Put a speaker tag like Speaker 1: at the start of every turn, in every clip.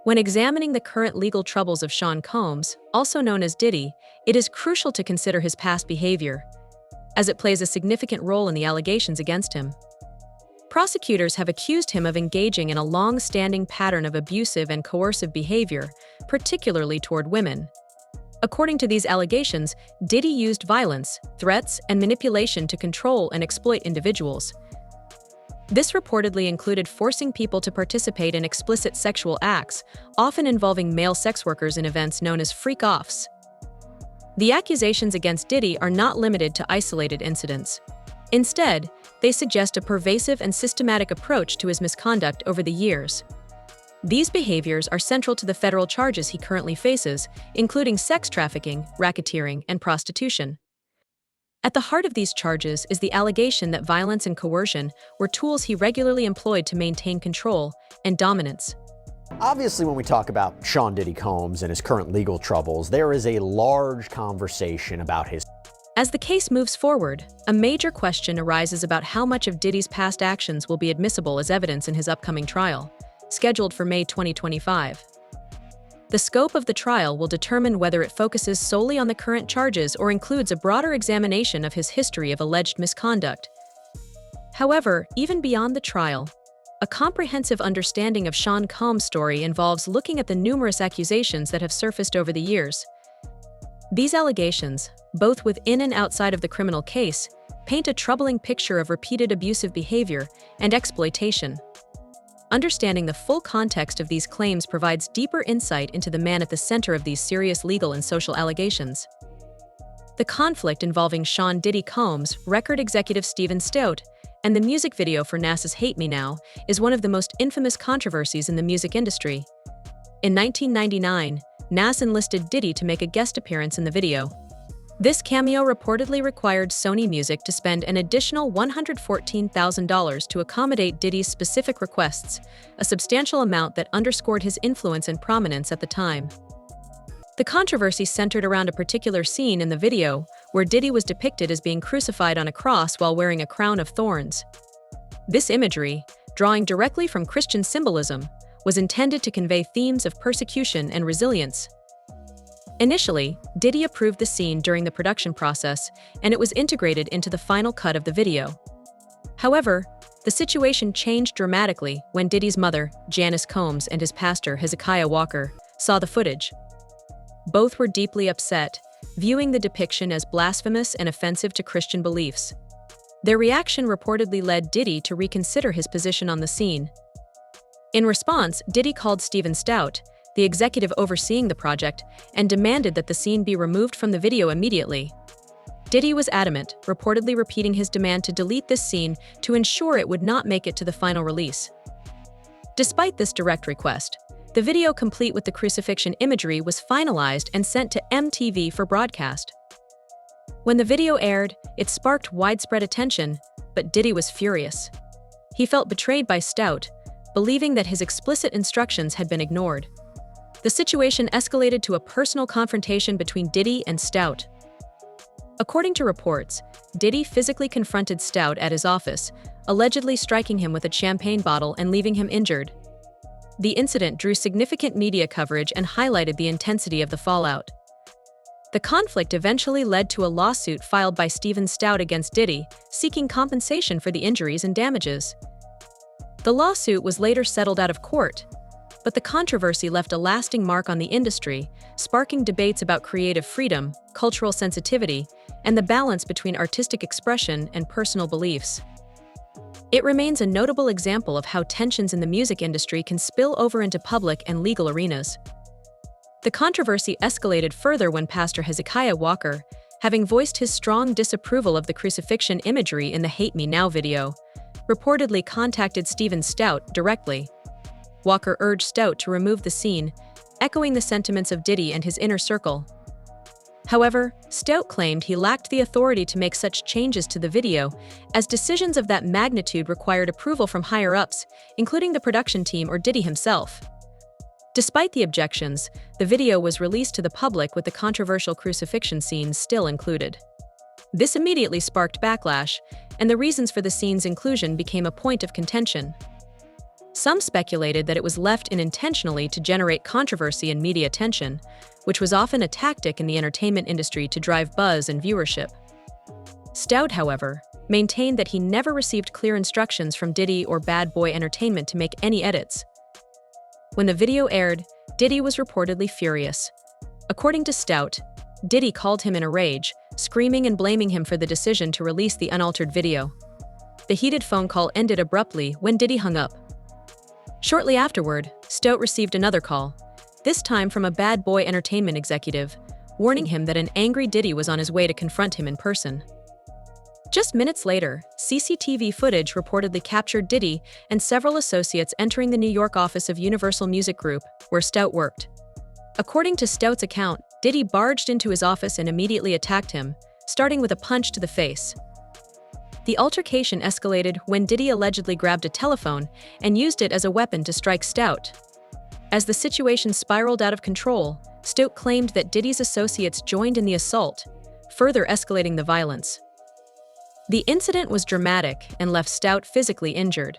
Speaker 1: When examining the current legal troubles of Sean Combs, also known as Diddy, it is crucial to consider his past behavior, as it plays a significant role in the allegations against him. Prosecutors have accused him of engaging in a long-standing pattern of abusive and coercive behavior, particularly toward women. According to these allegations, Diddy used violence, threats, and manipulation to control and exploit individuals. This reportedly included forcing people to participate in explicit sexual acts, often involving male sex workers in events known as freak-offs. The accusations against Diddy are not limited to isolated incidents. Instead, they suggest a pervasive and systematic approach to his misconduct over the years. These behaviors are central to the federal charges he currently faces, including sex trafficking, racketeering, and prostitution. At the heart of these charges is the allegation that violence and coercion were tools he regularly employed to maintain control and dominance.
Speaker 2: Obviously, when we talk about Sean Diddy Combs and his current legal troubles, there is a large conversation about his.
Speaker 1: As the case moves forward, a major question arises about how much of Diddy's past actions will be admissible as evidence in his upcoming trial, scheduled for May 2025. The scope of the trial will determine whether it focuses solely on the current charges or includes a broader examination of his history of alleged misconduct. However, even beyond the trial, a comprehensive understanding of Sean Combs' story involves looking at the numerous accusations that have surfaced over the years. These allegations, both within and outside of the criminal case, paint a troubling picture of repeated abusive behavior and exploitation. Understanding the full context of these claims provides deeper insight into the man at the center of these serious legal and social allegations. The conflict involving Sean Diddy Combs, record executive Steven Stout, and the music video for Nas's Hate Me Now is one of the most infamous controversies in the music industry. In 1999, Nas enlisted Diddy to make a guest appearance in the video. This cameo reportedly required Sony Music to spend an additional $114,000 to accommodate Diddy's specific requests, a substantial amount that underscored his influence and prominence at the time. The controversy centered around a particular scene in the video where Diddy was depicted as being crucified on a cross while wearing a crown of thorns. This imagery, drawing directly from Christian symbolism, was intended to convey themes of persecution and resilience. Initially, Diddy approved the scene during the production process, and it was integrated into the final cut of the video. However, the situation changed dramatically when Diddy's mother, Janice Combs, and his pastor, Hezekiah Walker, saw the footage. Both were deeply upset, viewing the depiction as blasphemous and offensive to Christian beliefs. Their reaction reportedly led Diddy to reconsider his position on the scene. In response, Diddy called Steven Stout, the executive overseeing the project, and demanded that the scene be removed from the video immediately. Diddy was adamant, reportedly repeating his demand to delete this scene to ensure it would not make it to the final release. Despite this direct request, the video complete with the crucifixion imagery was finalized and sent to MTV for broadcast. When the video aired, it sparked widespread attention, but Diddy was furious. He felt betrayed by Stout, believing that his explicit instructions had been ignored. The situation escalated to a personal confrontation between Diddy and Stout. According to reports, Diddy physically confronted Stout at his office, allegedly striking him with a champagne bottle and leaving him injured. The incident drew significant media coverage and highlighted the intensity of the fallout. The conflict eventually led to a lawsuit filed by Steven Stout against Diddy, seeking compensation for the injuries and damages. The lawsuit was later settled out of court, but the controversy left a lasting mark on the industry, sparking debates about creative freedom, cultural sensitivity, and the balance between artistic expression and personal beliefs. It remains a notable example of how tensions in the music industry can spill over into public and legal arenas. The controversy escalated further when Pastor Hezekiah Walker, having voiced his strong disapproval of the crucifixion imagery in the Hate Me Now video, reportedly contacted Steven Stout directly. Walker urged Stout to remove the scene, echoing the sentiments of Diddy and his inner circle. However, Stout claimed he lacked the authority to make such changes to the video, as decisions of that magnitude required approval from higher-ups, including the production team or Diddy himself. Despite the objections, the video was released to the public with the controversial crucifixion scenes still included. This immediately sparked backlash, and the reasons for the scene's inclusion became a point of contention. Some speculated that it was left in intentionally to generate controversy and media attention, which was often a tactic in the entertainment industry to drive buzz and viewership. Stout, however, maintained that he never received clear instructions from Diddy or Bad Boy Entertainment to make any edits. When the video aired, Diddy was reportedly furious. According to Stout, Diddy called him in a rage, screaming and blaming him for the decision to release the unaltered video. The heated phone call ended abruptly when Diddy hung up. Shortly afterward, Stout received another call, this time from a Bad Boy Entertainment executive, warning him that an angry Diddy was on his way to confront him in person. Just minutes later, CCTV footage reportedly captured Diddy and several associates entering the New York office of Universal Music Group, where Stout worked. According to Stout's account, Diddy barged into his office and immediately attacked him, starting with a punch to the face. The altercation escalated when Diddy allegedly grabbed a telephone and used it as a weapon to strike Stout. As the situation spiraled out of control, Stout claimed that Diddy's associates joined in the assault, further escalating the violence. The incident was dramatic and left Stout physically injured.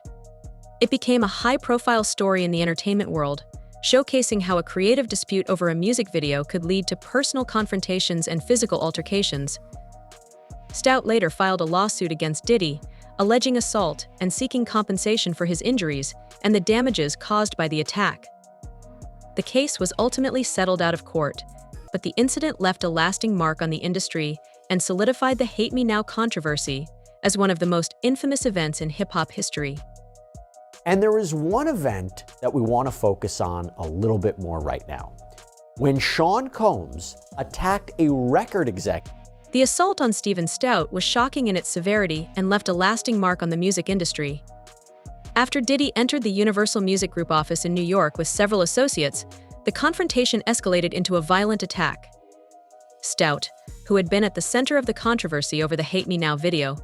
Speaker 1: It became a high-profile story in the entertainment world, showcasing how a creative dispute over a music video could lead to personal confrontations and physical altercations. Stout later filed a lawsuit against Diddy, alleging assault and seeking compensation for his injuries and the damages caused by the attack. The case was ultimately settled out of court, but the incident left a lasting mark on the industry and solidified the Hate Me Now controversy as one of the most infamous events in hip-hop history.
Speaker 2: And there is one event that we want to focus on a little bit more right now. When Sean Combs attacked a record exec.
Speaker 1: The assault on Stephen Stout was shocking in its severity and left a lasting mark on the music industry. After Diddy entered the Universal Music Group office in New York with several associates, the confrontation escalated into a violent attack. Stout, who had been at the center of the controversy over the Hate Me Now video,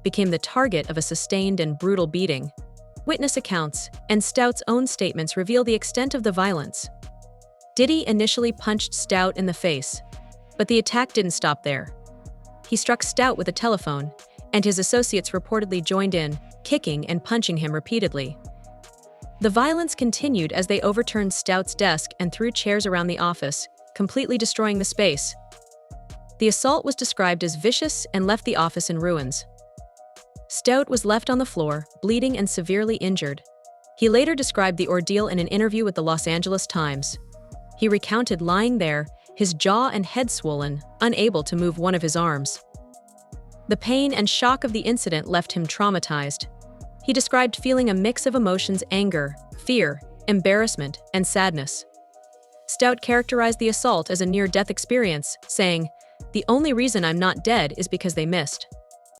Speaker 1: became the target of a sustained and brutal beating. Witness accounts and Stout's own statements reveal the extent of the violence. Diddy initially punched Stout in the face, but the attack didn't stop there. He struck Stout with a telephone, and his associates reportedly joined in, kicking and punching him repeatedly. The violence continued as they overturned Stout's desk and threw chairs around the office, completely destroying the space. The assault was described as vicious and left the office in ruins. Stout was left on the floor, bleeding and severely injured. He later described the ordeal in an interview with the Los Angeles Times. He recounted lying there, his jaw and head swollen, unable to move one of his arms. The pain and shock of the incident left him traumatized. He described feeling a mix of emotions: anger, fear, embarrassment, and sadness. Stout characterized the assault as a near-death experience, saying, "The only reason I'm not dead is because they missed."